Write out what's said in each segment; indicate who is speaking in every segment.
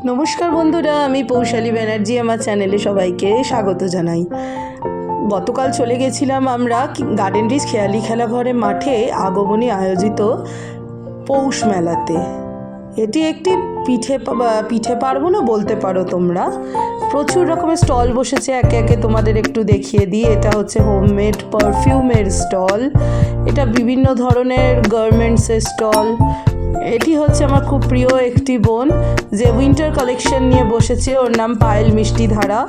Speaker 1: নমস্কার বন্ধুরা, আমি পৌশালী ব্যানার্জি আমার চ্যানেলে সবাইকে স্বাগত জানাই। গতকাল চলে গেছিলাম আমরা গার্ডেন রিচ খেয়ালি খেলাঘরে মাঠে আগমনী আয়োজিত পৌষ মেলাতে। এটি একটি পিঠে পার্বণও বলতে পারো তোমরা। প্রচুর রকমের স্টল বসেছে, একে একে তোমাদের একটু দেখিয়ে দিই। এটা হচ্ছে হোমমেড পারফিউমের স্টল, এটা বিভিন্ন ধরনের গার্মেন্টসের স্টল। এটি হচ্ছে আমার খুব প্রিয় একটি বোন যে উইন্টার কালেকশন নিয়ে বসেছে, ওর নাম পায়েল মিষ্টি ধারা,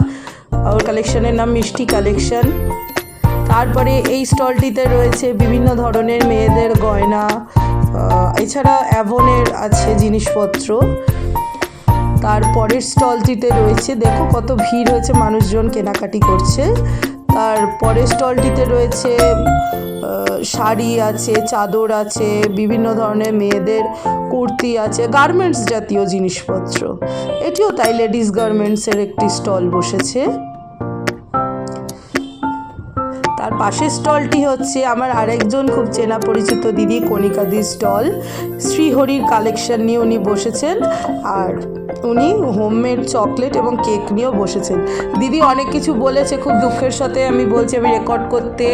Speaker 1: ওর কালেকশনের নাম মিষ্টি কালেকশন। তারপরে এই স্টলটিতে রয়েছে বিভিন্ন ধরনের মেয়েদের গয়না, এছাড়া অ্যাভনের আছে জিনিসপত্র। তারপরের স্টলটিতে রয়েছে, দেখো কত ভিড় হয়েছে, মানুষজন কেনাকাটি করছে। তারপরের স্টলটিতে রয়েছে শাড়ি আছে, চাদর আছে, বিভিন্ন ধরনের মেয়েদের কুর্তি আছে, গার্মেন্টস জাতীয় জিনিসপত্র। এটিও তাই, লেডিস গার্মেন্টসের একটি স্টল বসেছে। তার পাশের স্টলটি হচ্ছে আমার আরেকজন খুব চেনা পরিচিত দিদি কণিকাদির স্টল। শ্রীহরির কালেকশন নিয়ে উনি বসেছেন, আর উনি হোমমেড চকলেট এবং কেক নিয়েও বসেছেন। দিদি অনেক কিছু বলেছে, খুব দুঃখের সাথে আমি বলছি আমি রেকর্ড করতে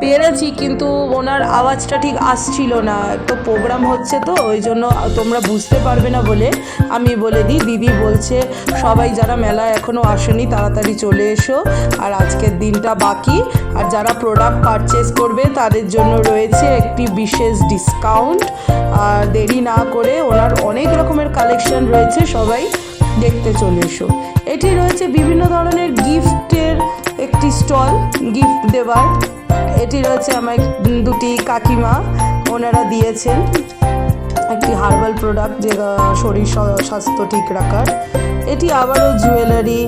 Speaker 1: পেরেছি, কিন্তু ওনার আওয়াজটা ঠিক আসছিল না। তো প্রোগ্রাম হচ্ছে, তো ওই জন্য তোমরা বুঝতে পারবে না বলে আমি বলে দিই। দিদি বলছে সবাই যারা মেলায় এখনও আসেনি তাড়াতাড়ি চলে এসো, আর আজকের দিনটা বাকি, আর যারা প্রোডাক্ট পারচেস করবে তাদের জন্য রয়েছে একটি বিশেষ ডিসকাউন্ট। আর দেরি না করে ওনার অনেক রকমের কালেকশন রয়েছে, সবাই দেখতে চলে এসো। এটি রয়েছে বিভিন্ন ধরনের গিফটের একটি স্টল, গিফট দেওয়ার। এটি রয়েছে আমার দুটি কাকিমা, ওনারা দিয়েছেন একটি হার্বাল প্রোডাক্ট, যে শরীর স্বাস্থ্য ঠিক রাখার। এটি আবারও জুয়েলারি,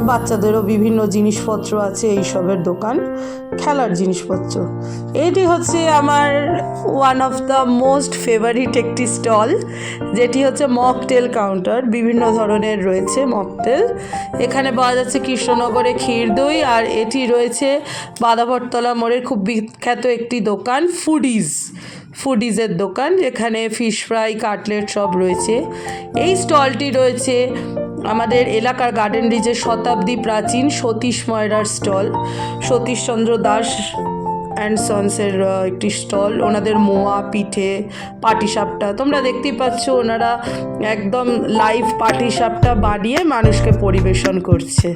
Speaker 1: বাচ্চাদেরও বিভিন্ন জিনিসপত্র আছে, এইসবের দোকান, খেলার জিনিসপত্র। এটি হচ্ছে আমার one of the most favourite একটি স্টল, যেটি হচ্ছে মকটেল কাউন্টার। বিভিন্ন ধরনের রয়েছে মকটেল। এখানে পাওয়া যাচ্ছে কৃষ্ণনগরে ক্ষীর দই, আর এটি রয়েছে বাদাভটতলা মোড়ের খুব বিখ্যাত একটি দোকান, ফুডিজের দোকান, যেখানে ফিশ ফ্রাই, কাটলেট সব রয়েছে। এই স্টলটি রয়েছে আমাদের এলাকার গার্ডেন রিচের শতাব্দী প্রাচীন সতীশ ময়রার স্টল, সতীশচন্দ্র দাস অ্যান্ড সন্সের একটি স্টল। ওনাদের মোয়া, পিঠে, পাটিসাপটা তোমরা দেখতেই পাচ্ছ, ওনারা একদম লাইভ পাটিসাপটা বানিয়ে মানুষকে পরিবেশন করছে।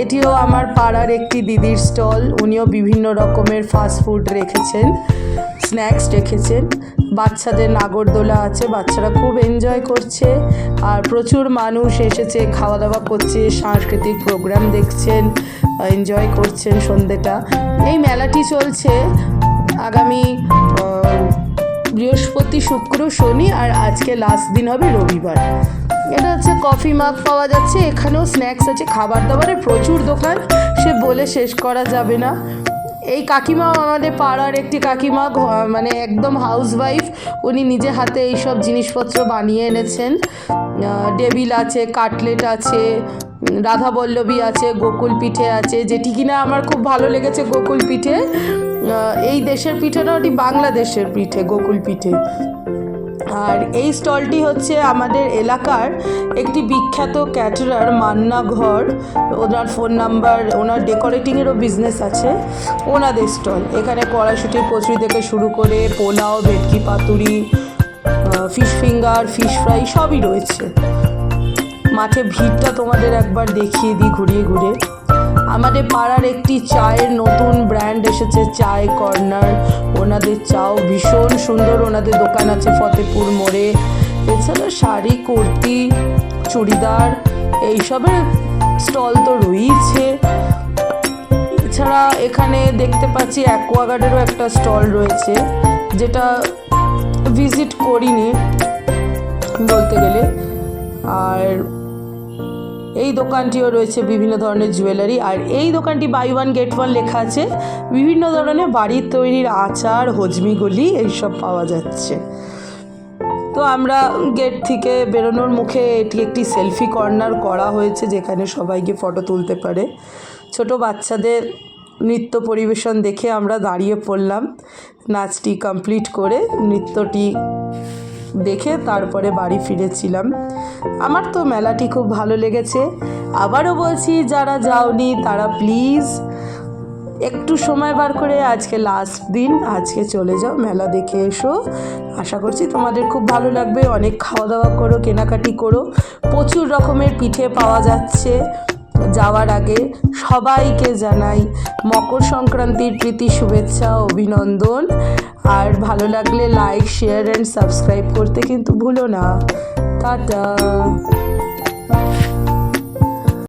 Speaker 1: এটিও আমার পাড়ার একটি দিদির স্টল, উনিও বিভিন্ন রকমের ফাস্টফুড রেখেছেন, স্ন্যাক্স রেখেছেন। বাচ্চাদের নাগরদোলা আছে, বাচ্চারা খুব এনজয় করছে, আর প্রচুর মানুষ এসেছে, খাওয়া দাওয়া করছে, সাংস্কৃতিক প্রোগ্রাম দেখছেন, এনজয় করছেন সন্ধ্যেটা। এই মেলাটি চলছে আগামী বৃহস্পতি, শুক্র, শনি, আর আজকে লাস্ট দিন হবে রবিবার। এটা হচ্ছে কফি মাগ পাওয়া যাচ্ছে, এখানেও স্ন্যাক্স আছে, খাবার দাবারের প্রচুর দোকান, সে বলে শেষ করা যাবে না। এই কাকিমা আমাদের পাড়ার একটি কাকিমা, মানে একদম হাউসওয়াইফ, উনি নিজে হাতে এইসব জিনিসপত্র বানিয়ে এনেছেন। ডেবিল আছে, কাটলেট আছে, রাধাবল্লভী আছে, গোকুল পিঠে আছে, যেটি কিনা আমার খুব ভালো লেগেছে। গোকুল পিঠে এই দেশের পিঠে না, ওটি বাংলাদেশের পিঠে, গোকুল পিঠে। আর এই স্টলটি হচ্ছে আমাদের এলাকার একটি বিখ্যাত ক্যাটারার মান্না ঘর, ওনার ফোন নাম্বার, ওনার ডেকোরেটিংয়েরও বিজনেস আছে, ওনাদের স্টল। এখানে কড়াইশুটির কচুরি থেকে শুরু করে পোলাও, ভেটকি পাতুরি, ফিশ ফিঙ্গার, ফিশ ফ্রাই সবই রয়েছে। মাঠে ভিড়টা তোমাদের একবার দেখিয়ে দিই ঘুরিয়ে ঘুরে। আমাদের পাড়ার একটি চায়ের নতুন ব্র্যান্ড এসেছে, চায় কর্নার, ওনাদের চাও ভীষণ সুন্দর। ওনাদের দোকান আছে ফতেপুর মোড়ে। এছাড়া শাড়ি, কুর্তি, চুড়িদার এইসবের স্টল তো রয়েছে। এছাড়া এখানে দেখতে পাচ্ছি অ্যাকোয়াগার্ডেরও একটা স্টল রয়েছে, যেটা ভিজিট করিনি বলতে গেলে। আর এই দোকানটিও রয়েছে বিভিন্ন ধরনের জুয়েলারি, আর এই দোকানটি বাই ওয়ান গেট ওয়ান লেখা আছে। বিভিন্ন ধরনের বাড়ির তৈরির আচার, হজমিগুলি এইসব পাওয়া যাচ্ছে। তো আমরা গেট থেকে বেরোনোর মুখে এটি একটি সেলফি কর্নার করা হয়েছে, যেখানে সবাই গিয়ে ফটো তুলতে পারে। ছোট বাচ্চাদের নৃত্য পরিবেশন দেখে আমরা দাঁড়িয়ে পড়লাম, নাচটি কমপ্লিট করে নৃত্যটি দেখে তারপরে বাড়ি ফিরেছিলাম। আমার তো মেলাটি খুব ভালো লেগেছে। আবারও বলছি, যারা যাওনি তারা প্লিজ একটু সময় বার করে, আজকে লাস্ট দিন, আজকে চলে যাও, মেলা দেখে এসো। আশা করছি তোমাদের খুব ভালো লাগবে। অনেক খাওয়া দাওয়া করো, কেনাকাটি করো, প্রচুর রকমের পিঠে পাওয়া যাচ্ছে। যাওয়ার আগে সবাইকে জানাই মকর সংক্রান্তির প্রীতি শুভেচ্ছা, অভিনন্দন। আর ভালো লাগলে লাইক, শেয়ার অ্যান্ড সাবস্ক্রাইব করতে কিন্তু ভুলো না। টাটা।